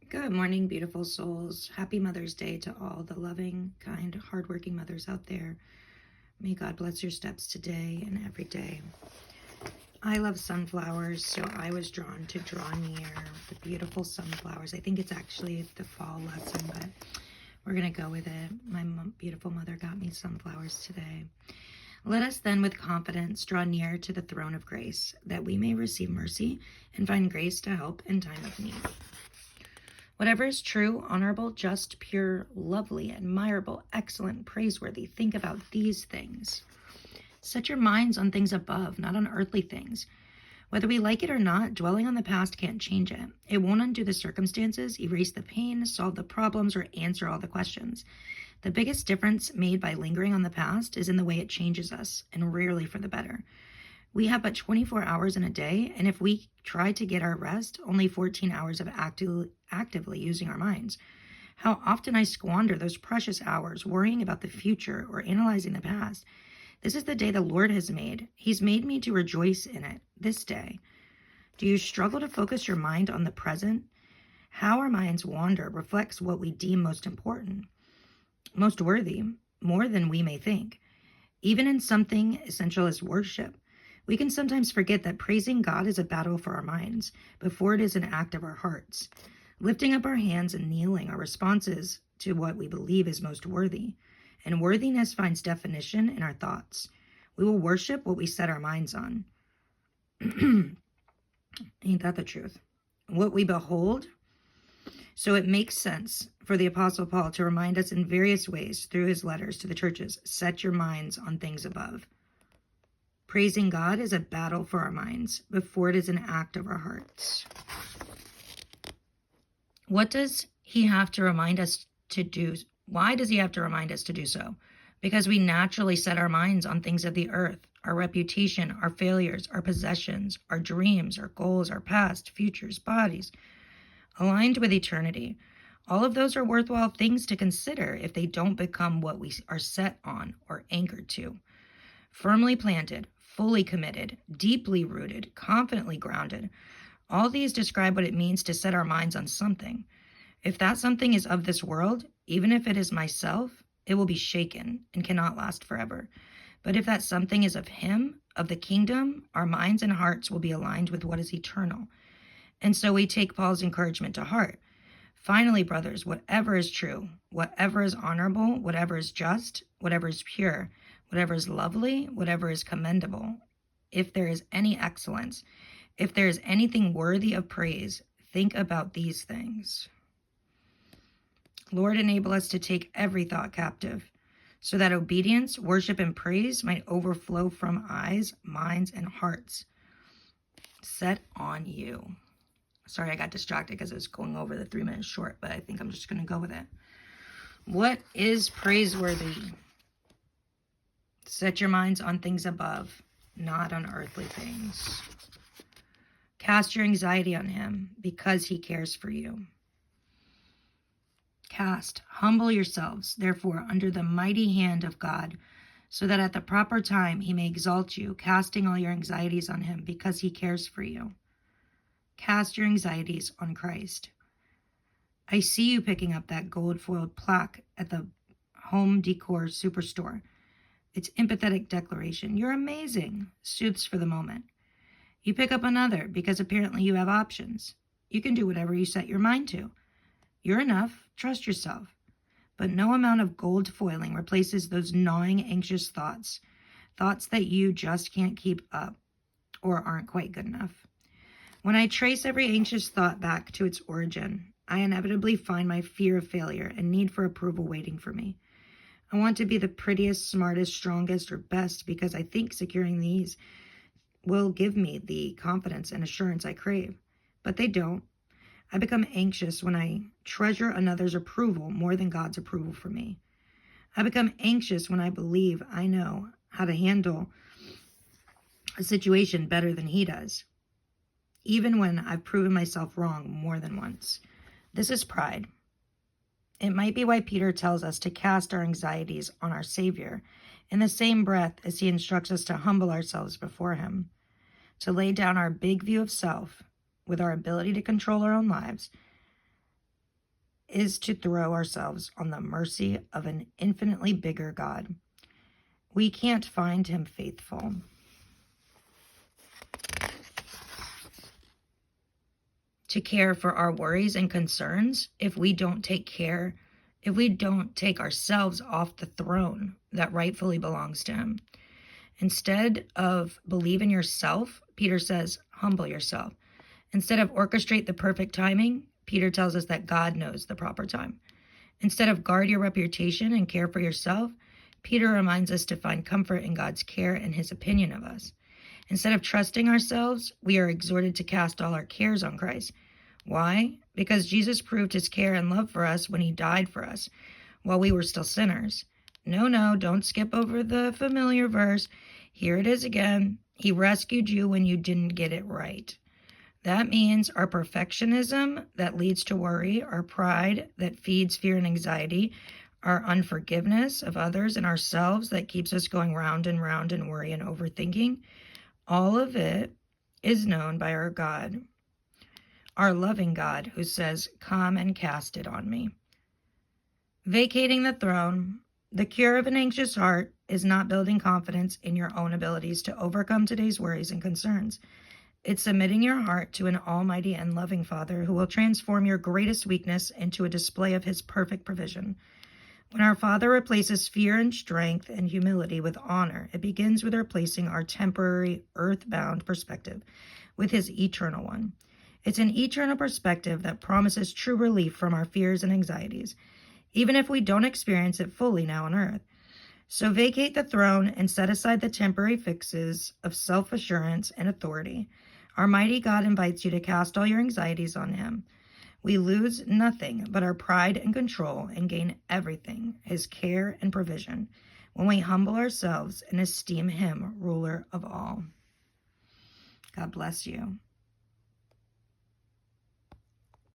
Good morning, beautiful souls. Happy Mother's Day to all the loving, kind, hardworking mothers out there. May God bless your steps today and every day. I love sunflowers, so I was drawn to draw near the beautiful sunflowers. I think it's actually the fall lesson, but we're going to go with it. My beautiful mother got me sunflowers today. Let us then with confidence draw near to the throne of grace, that we may receive mercy and find grace to help in time of need. Whatever is true, honorable, just, pure, lovely, admirable, excellent, praiseworthy, think about these things. Set your minds on things above, not on earthly things. Whether we like it or not, dwelling on the past can't change it. It won't undo the circumstances, erase the pain, solve the problems, or answer all the questions. The biggest difference made by lingering on the past is in the way it changes us, and rarely for the better. We have but 24 hours in a day, and if we try to get our rest, only 14 hours of actively using our minds. How often I squander those precious hours worrying about the future or analyzing the past. This is the day the Lord has made. He's made me to rejoice in it, this day. Do you struggle to focus your mind on the present? How our minds wander reflects what we deem most important, most worthy, more than we may think. Even in something essential as worship, we can sometimes forget that praising God is a battle for our minds before it is an act of our hearts. Lifting up our hands and kneeling are responses to what we believe is most worthy, and worthiness finds definition in our thoughts. We will worship what we set our minds on. Ain't that the truth? What we behold. So it makes sense for the Apostle Paul to remind us in various ways through his letters to the churches, set your minds on things above. Praising God is a battle for our minds before it is an act of our hearts. What does he have to remind us to do? Why does he have to remind us to do so? Because we naturally set our minds on things of the earth, our reputation, our failures, our possessions, our dreams, our goals, our past, futures, bodies, aligned with eternity. All of those are worthwhile things to consider if they don't become what we are set on or anchored to. Firmly planted, fully committed, deeply rooted, confidently grounded. All these describe what it means to set our minds on something. If that something is of this world, even if it is myself, it will be shaken and cannot last forever. But if that something is of him, of the kingdom, our minds and hearts will be aligned with what is eternal. And so we take Paul's encouragement to heart. Finally, brothers, whatever is true, whatever is honorable, whatever is just, whatever is pure, whatever is lovely, whatever is commendable, if there is any excellence, if there is anything worthy of praise, think about these things. Lord, enable us to take every thought captive, so that obedience, worship, and praise might overflow from eyes, minds, and hearts set on you. Sorry, I got distracted because I was going over the 3 minutes short, but I think I'm just going to go with it. What is praiseworthy? Set your minds on things above, not on earthly things. Cast your anxiety on him because he cares for you. Humble yourselves, therefore, under the mighty hand of God, so that at the proper time he may exalt you, casting all your anxieties on him because he cares for you. Cast your anxieties on Christ. I see you picking up that gold-foiled plaque at the home decor superstore. Its empathetic declaration, "You're amazing," soothes for the moment. You pick up another because apparently you have options. You can do whatever you set your mind to. You're enough. Trust yourself. But no amount of gold foiling replaces those gnawing, anxious thoughts that you just can't keep up or aren't quite good enough. When I trace every anxious thought back to its origin, I inevitably find my fear of failure and need for approval waiting for me. I want to be the prettiest, smartest, strongest, or best because I think securing these will give me the confidence and assurance I crave. But they don't. I become anxious when I treasure another's approval more than God's approval for me. I become anxious when I believe I know how to handle a situation better than he does, even when I've proven myself wrong more than once. This is pride. It might be why Peter tells us to cast our anxieties on our Savior in the same breath as he instructs us to humble ourselves before him, to lay down our big view of self with our ability to control our own lives, is to throw ourselves on the mercy of an infinitely bigger God. We can't find him faithful. To care for our worries and concerns if we don't take ourselves off the throne that rightfully belongs to him. Instead of believe in yourself, Peter says, humble yourself. Instead of orchestrate the perfect timing, Peter tells us that God knows the proper time. Instead of guard your reputation and care for yourself, Peter reminds us to find comfort in God's care and his opinion of us. Instead of trusting ourselves, we are exhorted to cast all our cares on Christ. Why? Because Jesus proved his care and love for us when he died for us while we were still sinners. No, don't skip over the familiar verse. Here it is again. He rescued you when you didn't get it right. That means our perfectionism that leads to worry, our pride that feeds fear and anxiety, our unforgiveness of others and ourselves that keeps us going round and round in worry and overthinking. All of it is known by our God, our loving God, who says, come and cast it on me. Vacating the throne, the cure of an anxious heart, is not building confidence in your own abilities to overcome today's worries and concerns. It's submitting your heart to an almighty and loving Father who will transform your greatest weakness into a display of his perfect provision. When our Father replaces fear and strength and humility with honor, it begins with replacing our temporary, earthbound perspective with his eternal one. It's an eternal perspective that promises true relief from our fears and anxieties, even if we don't experience it fully now on earth. So vacate the throne and set aside the temporary fixes of self-assurance and authority. Our mighty God invites you to cast all your anxieties on him. We lose nothing but our pride and control and gain everything, his care and provision, when we humble ourselves and esteem him ruler of all. God bless you.